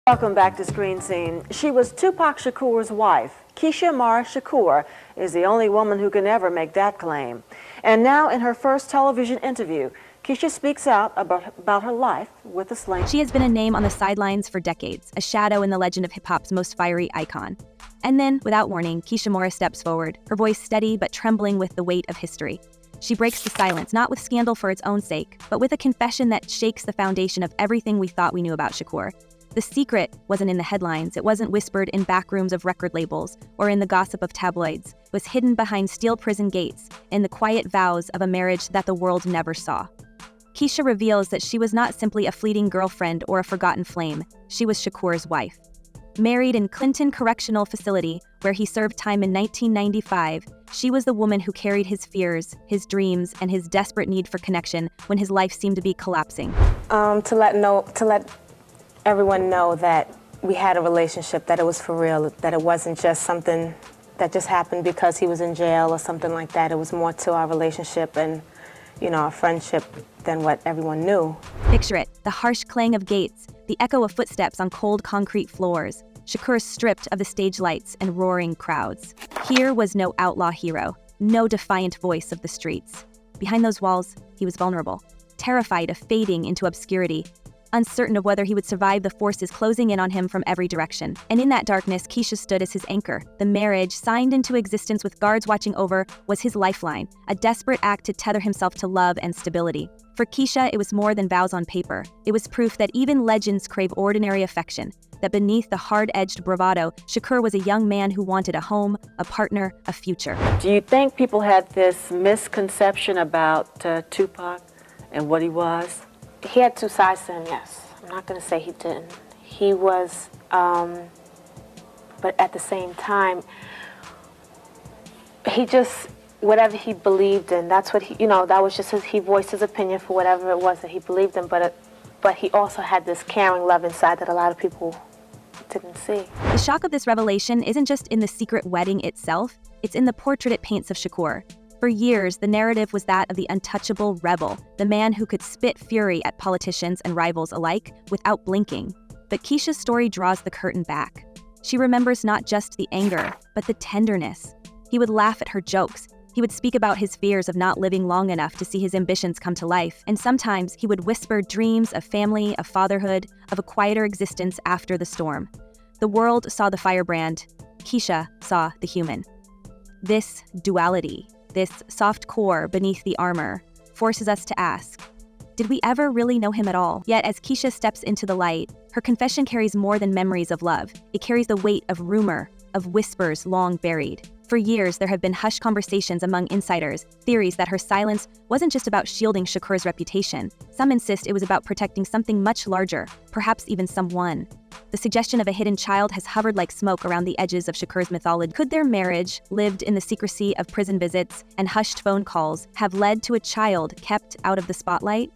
Welcome back to Screen Scene. She was Tupac Shakur's wife. Keisha Mara Shakur is the only woman who can ever make that claim. And now in her first television interview, Keisha speaks out about her life with a sling. She has been a name on the sidelines for decades, a shadow in the legend of hip-hop's most fiery icon. And then, without warning, Keisha Mara steps forward, her voice steady but trembling with the weight of history. She breaks the silence, not with scandal for its own sake, but with a confession that shakes the foundation of everything we thought we knew about Shakur. The secret wasn't in the headlines, it wasn't whispered in back rooms of record labels or in the gossip of tabloids. It was hidden behind steel prison gates in the quiet vows of a marriage that the world never saw. Keisha reveals that she was not simply a fleeting girlfriend or a forgotten flame, she was Shakur's wife. Married in Clinton Correctional Facility, where he served time in 1995, she was the woman who carried his fears, his dreams, and his desperate need for connection when his life seemed to be collapsing. To let everyone know that we had a relationship, that it was for real, that it wasn't just something that just happened because he was in jail or something like that. It was more to our relationship and, our friendship than what everyone knew. Picture it, the harsh clang of gates, the echo of footsteps on cold concrete floors, Shakur stripped of the stage lights and roaring crowds. Here was no outlaw hero, no defiant voice of the streets. Behind those walls, he was vulnerable, terrified of fading into obscurity, uncertain of whether he would survive the forces closing in on him from every direction. And in that darkness, Keisha stood as his anchor. The marriage, signed into existence with guards watching over, was his lifeline, a desperate act to tether himself to love and stability. For Keisha, it was more than vows on paper. It was proof that even legends crave ordinary affection, that beneath the hard-edged bravado, Shakur was a young man who wanted a home, a partner, a future. Do you think people had this misconception about Tupac and what he was? He had two sides to him, yes. I'm not going to say he didn't. He was, but at the same time, he just, whatever he believed in, that's what he, that was just he voiced his opinion for whatever it was that he believed in, but he also had this caring love inside that a lot of people didn't see. The shock of this revelation isn't just in the secret wedding itself, it's in the portrait it paints of Shakur. For years, the narrative was that of the untouchable rebel, the man who could spit fury at politicians and rivals alike without blinking. But Keisha's story draws the curtain back. She remembers not just the anger, but the tenderness. He would laugh at her jokes. He would speak about his fears of not living long enough to see his ambitions come to life. And sometimes he would whisper dreams of family, of fatherhood, of a quieter existence after the storm. The world saw the firebrand. Keisha saw the human. This duality, this soft core beneath the armor, forces us to ask, did we ever really know him at all? Yet as Keisha steps into the light, her confession carries more than memories of love. It carries the weight of rumor, of whispers long buried. For years, there have been hushed conversations among insiders, theories that her silence wasn't just about shielding Shakur's reputation. Some insist it was about protecting something much larger, perhaps even someone. The suggestion of a hidden child has hovered like smoke around the edges of Shakur's mythology. Could their marriage, lived in the secrecy of prison visits and hushed phone calls, have led to a child kept out of the spotlight?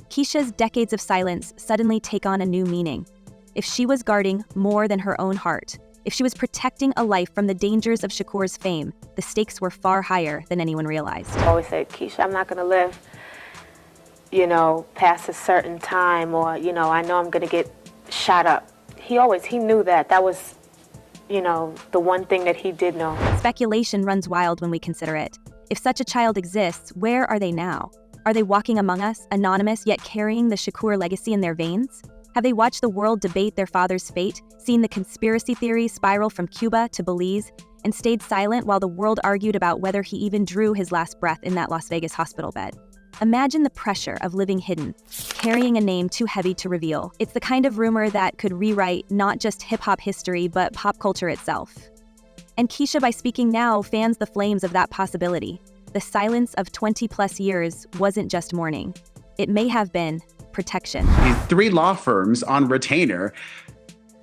Keisha's decades of silence suddenly take on a new meaning. If she was guarding more than her own heart, if she was protecting a life from the dangers of Shakur's fame, the stakes were far higher than anyone realized. I always said, Keisha, I'm not going to live, past a certain time, or, I know I'm going to get shot up. He knew that. That was, the one thing that he did know. Speculation runs wild when we consider it. If such a child exists, where are they now? Are they walking among us, anonymous yet carrying the Shakur legacy in their veins? Have they watched the world debate their father's fate, seen the conspiracy theories spiral from Cuba to Belize, and stayed silent while the world argued about whether he even drew his last breath in that Las Vegas hospital bed? Imagine the pressure of living hidden, carrying a name too heavy to reveal. It's the kind of rumor that could rewrite not just hip-hop history, but pop culture itself. And Keisha, by speaking now, fans the flames of that possibility. The silence of 20-plus years wasn't just mourning. It may have been protection. These 3 law firms on retainer.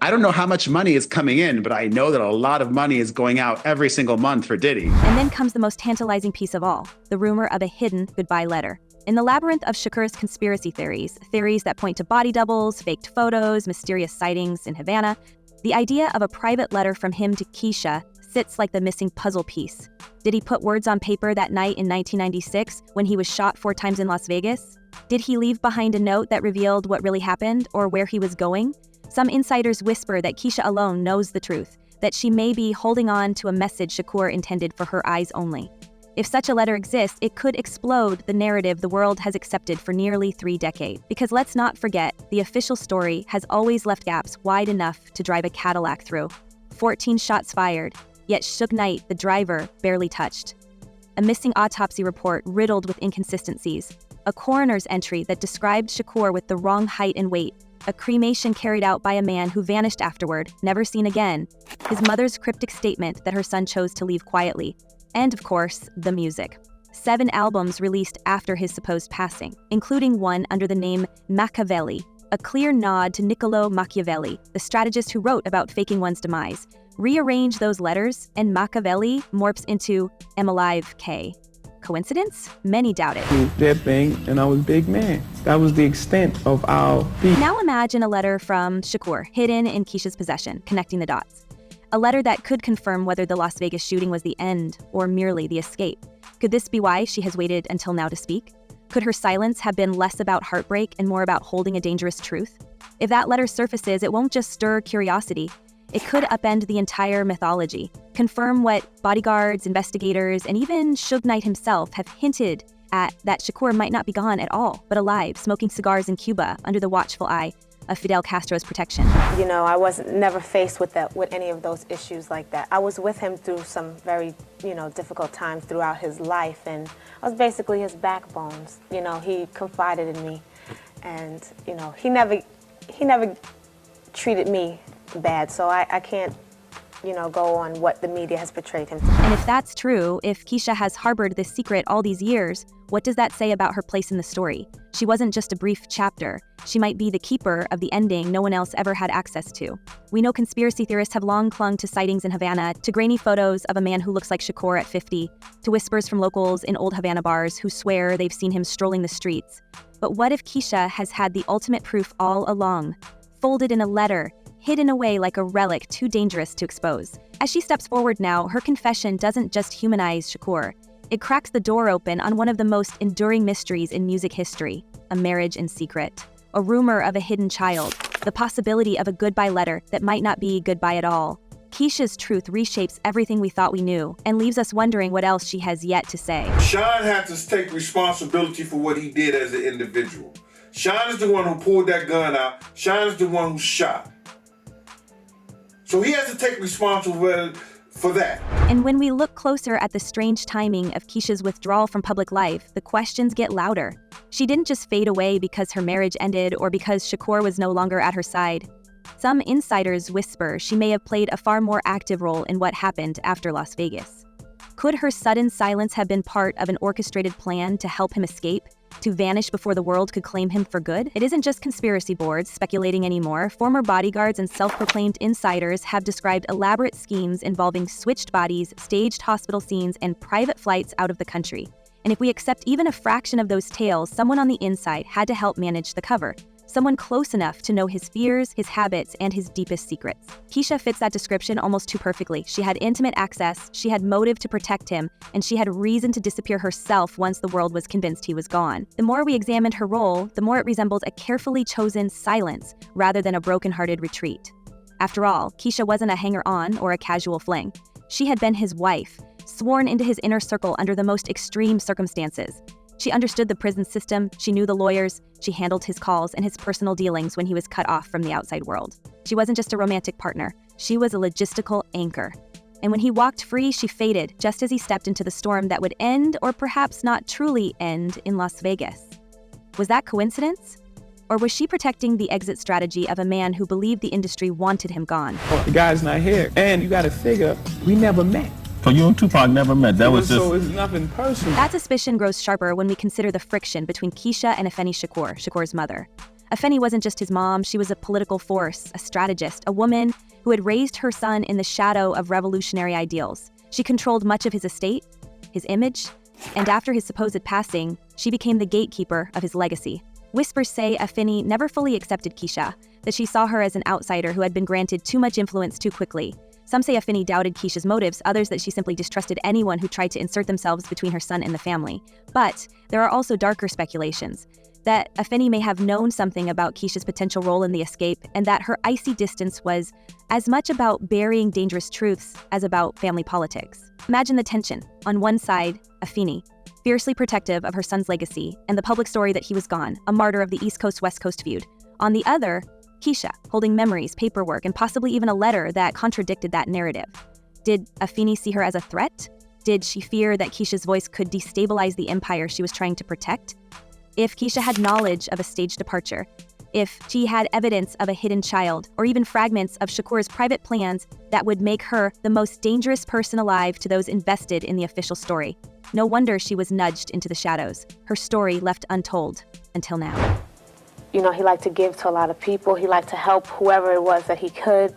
I don't know how much money is coming in, but I know that a lot of money is going out every single month for Diddy. And then comes the most tantalizing piece of all, the rumor of a hidden goodbye letter. In the labyrinth of Shakur's conspiracy theories that point to body doubles, faked photos, mysterious sightings in Havana, the idea of a private letter from him to Keisha sits like the missing puzzle piece. Did he put words on paper that night in 1996 when he was shot 4 times in Las Vegas? Did he leave behind a note that revealed what really happened or where he was going? Some insiders whisper that Keisha alone knows the truth, that she may be holding on to a message Shakur intended for her eyes only. If such a letter exists, it could explode the narrative the world has accepted for nearly 3 decades. Because let's not forget, the official story has always left gaps wide enough to drive a Cadillac through. 14 shots fired, yet Suge Knight, the driver, barely touched. A missing autopsy report riddled with inconsistencies. A coroner's entry that described Shakur with the wrong height and weight. A cremation carried out by a man who vanished afterward, never seen again. His mother's cryptic statement that her son chose to leave quietly. And of course, the music. 7 albums released after his supposed passing, including one under the name Machiavelli, a clear nod to Niccolo Machiavelli, the strategist who wrote about faking one's demise. Rearrange those letters, and Machiavelli morphs into Am Alive K. Coincidence? Many doubt it. He was dead thing, and I was big man. That was the extent of our beef. Now imagine a letter from Shakur, hidden in Keisha's possession, connecting the dots. A letter that could confirm whether the Las Vegas shooting was the end or merely the escape. Could this be why she has waited until now to speak? Could her silence have been less about heartbreak and more about holding a dangerous truth? If that letter surfaces, it won't just stir curiosity. It could upend the entire mythology, confirm what bodyguards, investigators, and even Suge Knight himself have hinted at, that Shakur might not be gone at all, but alive, smoking cigars in Cuba under the watchful eye of Fidel Castro's protection. You know, I wasn't never faced with any of those issues like that. I was with him through some very, difficult times throughout his life, and I was basically his backbone. You know, he confided in me, and he never treated me bad. So I can't, go on what the media has portrayed him to be. And if that's true, if Keisha has harbored this secret all these years, what does that say about her place in the story? She wasn't just a brief chapter. She might be the keeper of the ending no one else ever had access to. We know conspiracy theorists have long clung to sightings in Havana, to grainy photos of a man who looks like Shakur at 50, to whispers from locals in old Havana bars who swear they've seen him strolling the streets. But what if Keisha has had the ultimate proof all along, folded in a letter, hidden away like a relic too dangerous to expose? As she steps forward now, her confession doesn't just humanize Shakur. It cracks the door open on one of the most enduring mysteries in music history, a marriage in secret, a rumor of a hidden child, the possibility of a goodbye letter that might not be goodbye at all. Keisha's truth reshapes everything we thought we knew and leaves us wondering what else she has yet to say. Sean had to take responsibility for what he did as an individual. Sean is the one who pulled that gun out. Sean is the one who shot. So he has to take responsibility for that. And when we look closer at the strange timing of Keisha's withdrawal from public life, the questions get louder. She didn't just fade away because her marriage ended or because Shakur was no longer at her side. Some insiders whisper she may have played a far more active role in what happened after Las Vegas. Could her sudden silence have been part of an orchestrated plan to help him escape, to vanish before the world could claim him for good? It isn't just conspiracy boards speculating anymore. Former bodyguards and self-proclaimed insiders have described elaborate schemes involving switched bodies, staged hospital scenes, and private flights out of the country. And if we accept even a fraction of those tales, someone on the inside had to help manage the cover. Someone close enough to know his fears, his habits, and his deepest secrets. Keisha fits that description almost too perfectly. She had intimate access, she had motive to protect him, and she had reason to disappear herself once the world was convinced he was gone. The more we examined her role, the more it resembled a carefully chosen silence rather than a broken-hearted retreat. After all, Keisha wasn't a hanger-on or a casual fling. She had been his wife, sworn into his inner circle under the most extreme circumstances. She understood the prison system, she knew the lawyers, she handled his calls and his personal dealings when he was cut off from the outside world. She wasn't just a romantic partner, she was a logistical anchor. And when he walked free, she faded, just as he stepped into the storm that would end, or perhaps not truly end, in Las Vegas. Was that coincidence? Or was she protecting the exit strategy of a man who believed the industry wanted him gone? The guy's not here, and you gotta figure, we never met. So you and Tupac never met. That was just... So it's nothing personal. That suspicion grows sharper when we consider the friction between Keisha and Afeni Shakur, Shakur's mother. Afeni wasn't just his mom, she was a political force, a strategist, a woman who had raised her son in the shadow of revolutionary ideals. She controlled much of his estate, his image, and after his supposed passing, she became the gatekeeper of his legacy. Whispers say Afeni never fully accepted Keisha, that she saw her as an outsider who had been granted too much influence too quickly. Some say Afeni doubted Keisha's motives, others that she simply distrusted anyone who tried to insert themselves between her son and the family. But there are also darker speculations. that Afeni may have known something about Keisha's potential role in the escape, and that her icy distance was as much about burying dangerous truths as about family politics. Imagine the tension. On one side, Afeni, fiercely protective of her son's legacy and the public story that he was gone, a martyr of the East Coast-West Coast feud. On the other, Keisha, holding memories, paperwork, and possibly even a letter that contradicted that narrative. Did Afeni see her as a threat? Did she fear that Keisha's voice could destabilize the empire she was trying to protect? If Keisha had knowledge of a staged departure, if she had evidence of a hidden child, or even fragments of Shakur's private plans that would make her the most dangerous person alive to those invested in the official story, no wonder she was nudged into the shadows, her story left untold until now. You know, he liked to give to a lot of people. He liked to help whoever it was that he could.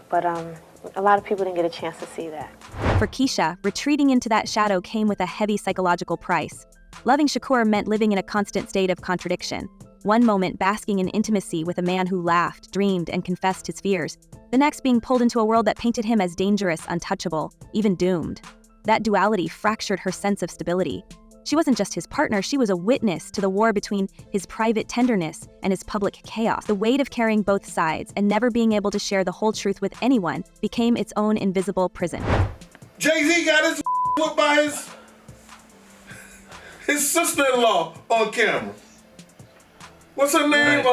But a lot of people didn't get a chance to see that. For Keisha, retreating into that shadow came with a heavy psychological price. Loving Shakur meant living in a constant state of contradiction. One moment basking in intimacy with a man who laughed, dreamed, and confessed his fears. The next being pulled into a world that painted him as dangerous, untouchable, even doomed. That duality fractured her sense of stability. She wasn't just his partner, she was a witness to the war between his private tenderness and his public chaos. The weight of carrying both sides and never being able to share the whole truth with anyone became its own invisible prison. Jay-Z got his whooped by his sister-in-law on camera. What's her name?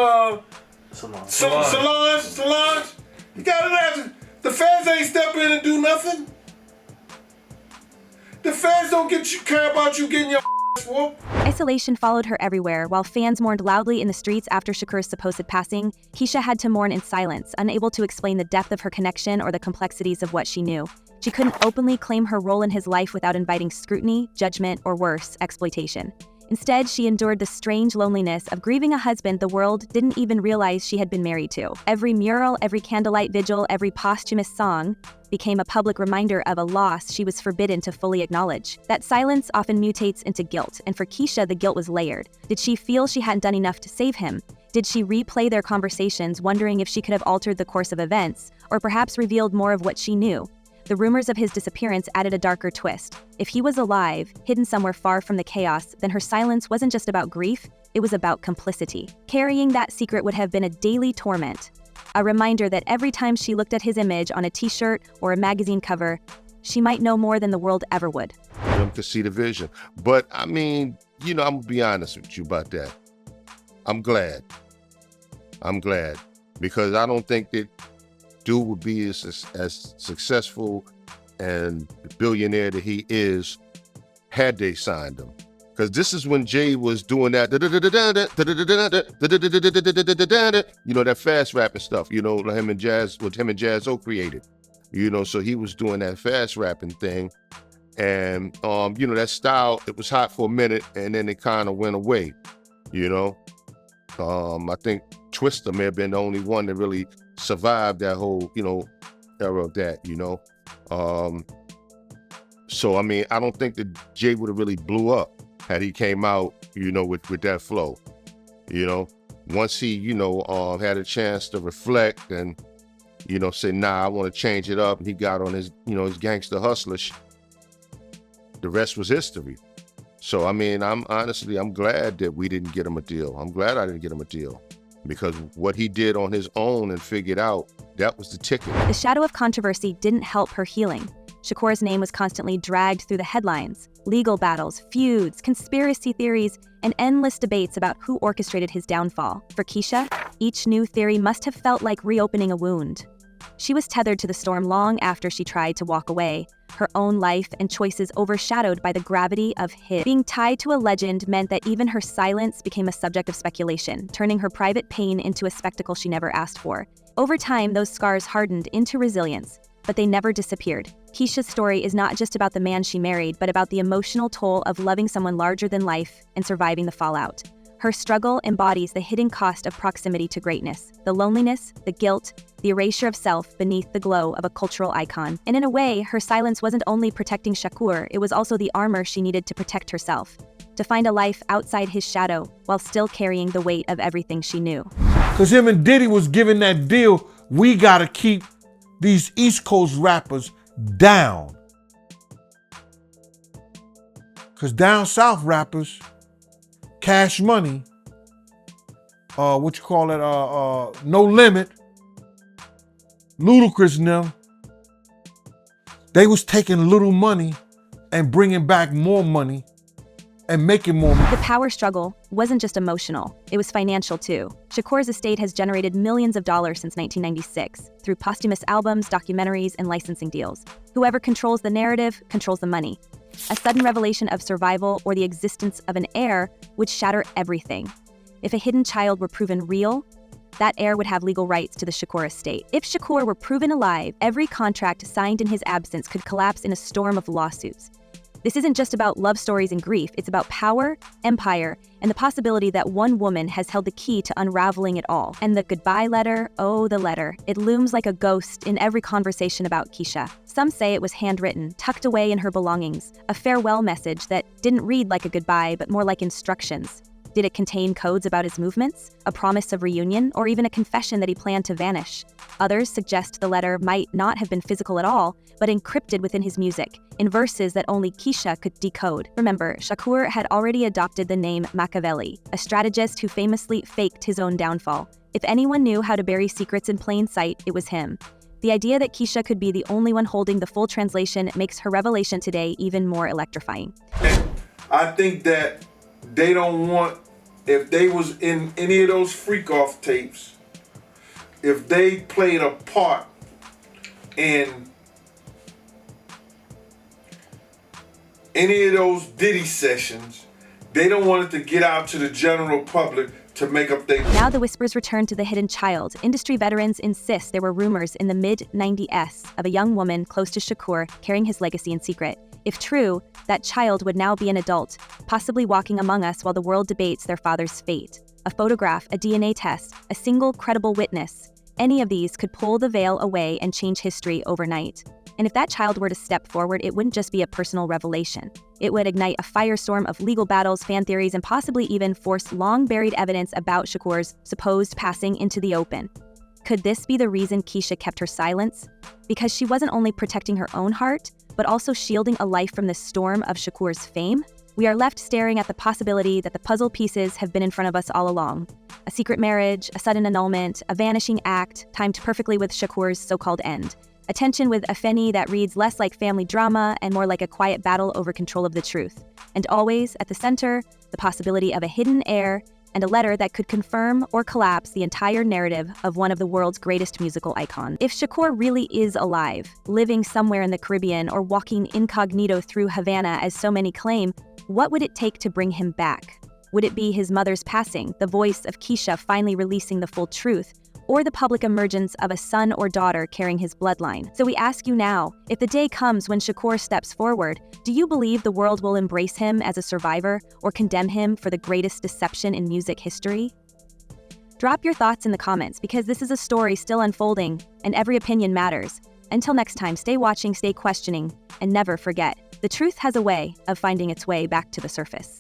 Solange. You got it. The feds ain't step in and do nothing. The feds don't care about you getting your whooped. Isolation followed her everywhere. While fans mourned loudly in the streets after Shakur's supposed passing, Keisha had to mourn in silence, unable to explain the depth of her connection or the complexities of what she knew. She couldn't openly claim her role in his life without inviting scrutiny, judgment, or worse, exploitation. Instead, she endured the strange loneliness of grieving a husband the world didn't even realize she had been married to. Every mural, every candlelight vigil, every posthumous song became a public reminder of a loss she was forbidden to fully acknowledge. That silence often mutates into guilt, and for Keisha, the guilt was layered. Did she feel she hadn't done enough to save him? Did she replay their conversations, wondering if she could have altered the course of events, or perhaps revealed more of what she knew? The rumors of his disappearance added a darker twist. If he was alive, hidden somewhere far from the chaos, then her silence wasn't just about grief, it was about complicity. Carrying that secret would have been a daily torment. A reminder that every time she looked at his image on a t-shirt or a magazine cover, she might know more than the world ever would. Them to see the vision. But I mean, you know, I'm gonna be honest with you about that. I'm glad. Because I don't think that dude would be as successful and billionaire that he is had they signed him. Because this is when Jay was doing that, you know, that fast rapping stuff, you know, what him and Jazz-O created. You know, so he was doing that fast rapping thing. And, you know, that style, it was hot for a minute and then it kind of went away, you know. I think Twista may have been the only one that really survived that whole, you know, era of that, you know. So, I mean, I don't think that Jay would have really blew up had he came out, you know, with that flow, you know. Once he, you know, had a chance to reflect and, you know, say, nah, I want to change it up, and he got on his, you know, his gangster hustler, the rest was history. So, I mean, I'm glad that we didn't get him a deal. I'm glad I didn't get him a deal. Because what he did on his own and figured out, that was the ticket. The shadow of controversy didn't help her healing. Shakur's name was constantly dragged through the headlines. Legal battles, feuds, conspiracy theories, and endless debates about who orchestrated his downfall. For Keisha, each new theory must have felt like reopening a wound. She was tethered to the storm long after she tried to walk away, her own life and choices overshadowed by the gravity of his. Being tied to a legend meant that even her silence became a subject of speculation, turning her private pain into a spectacle she never asked for. Over time, those scars hardened into resilience, but they never disappeared. Keisha's story is not just about the man she married, but about the emotional toll of loving someone larger than life and surviving the fallout. Her struggle embodies the hidden cost of proximity to greatness, the loneliness, the guilt, the erasure of self beneath the glow of a cultural icon. And in a way, her silence wasn't only protecting Shakur, it was also the armor she needed to protect herself, to find a life outside his shadow while still carrying the weight of everything she knew. Because him and Diddy was giving that deal, we gotta keep these East Coast rappers down. Because down South rappers, Cash Money, No Limit, Ludacris and them, they was taking little money and bringing back more money and making more money. The power struggle wasn't just emotional, it was financial too. Shakur's estate has generated millions of dollars since 1996 through posthumous albums, documentaries, and licensing deals. Whoever controls the narrative controls the money. A sudden revelation of survival or the existence of an heir would shatter everything. If a hidden child were proven real, that heir would have legal rights to the Shakur estate. If Shakur were proven alive, every contract signed in his absence could collapse in a storm of lawsuits. This isn't just about love stories and grief, it's about power, empire, and the possibility that one woman has held the key to unraveling it all. And the goodbye letter, oh, the letter. It looms like a ghost in every conversation about Keisha. Some say it was handwritten, tucked away in her belongings, a farewell message that didn't read like a goodbye, but more like instructions. Did it contain codes about his movements, a promise of reunion, or even a confession that he planned to vanish? Others suggest the letter might not have been physical at all, but encrypted within his music, in verses that only Keisha could decode. Remember, Shakur had already adopted the name Machiavelli, a strategist who famously faked his own downfall. If anyone knew how to bury secrets in plain sight, it was him. The idea that Keisha could be the only one holding the full translation makes her revelation today even more electrifying. I think that they don't want, if they was in any of those freak off tapes, if they played a part in any of those Diddy sessions, they don't want it to get out to the general public to make up their... Now the whispers return to the hidden child. Industry veterans insist there were rumors in the mid-90s of a young woman close to Shakur carrying his legacy in secret. If true, that child would now be an adult, possibly walking among us while the world debates their father's fate. A photograph, a DNA test, a single credible witness. Any of these could pull the veil away and change history overnight. And if that child were to step forward, it wouldn't just be a personal revelation. It would ignite a firestorm of legal battles, fan theories, and possibly even force long-buried evidence about Shakur's supposed passing into the open. Could this be the reason Keisha kept her silence? Because she wasn't only protecting her own heart, but also shielding a life from the storm of Shakur's fame? We are left staring at the possibility that the puzzle pieces have been in front of us all along. A secret marriage, a sudden annulment, a vanishing act, timed perfectly with Shakur's so-called end. A tension with Afeni that reads less like family drama and more like a quiet battle over control of the truth. And always, at the center, the possibility of a hidden heir and a letter that could confirm or collapse the entire narrative of one of the world's greatest musical icons. If Shakur really is alive, living somewhere in the Caribbean or walking incognito through Havana as so many claim, what would it take to bring him back? Would it be his mother's passing, the voice of Keisha finally releasing the full truth, or the public emergence of a son or daughter carrying his bloodline? So we ask you now, if the day comes when Shakur steps forward, do you believe the world will embrace him as a survivor or condemn him for the greatest deception in music history? Drop your thoughts in the comments because this is a story still unfolding and every opinion matters. Until next time, stay watching, stay questioning, and never forget, the truth has a way of finding its way back to the surface.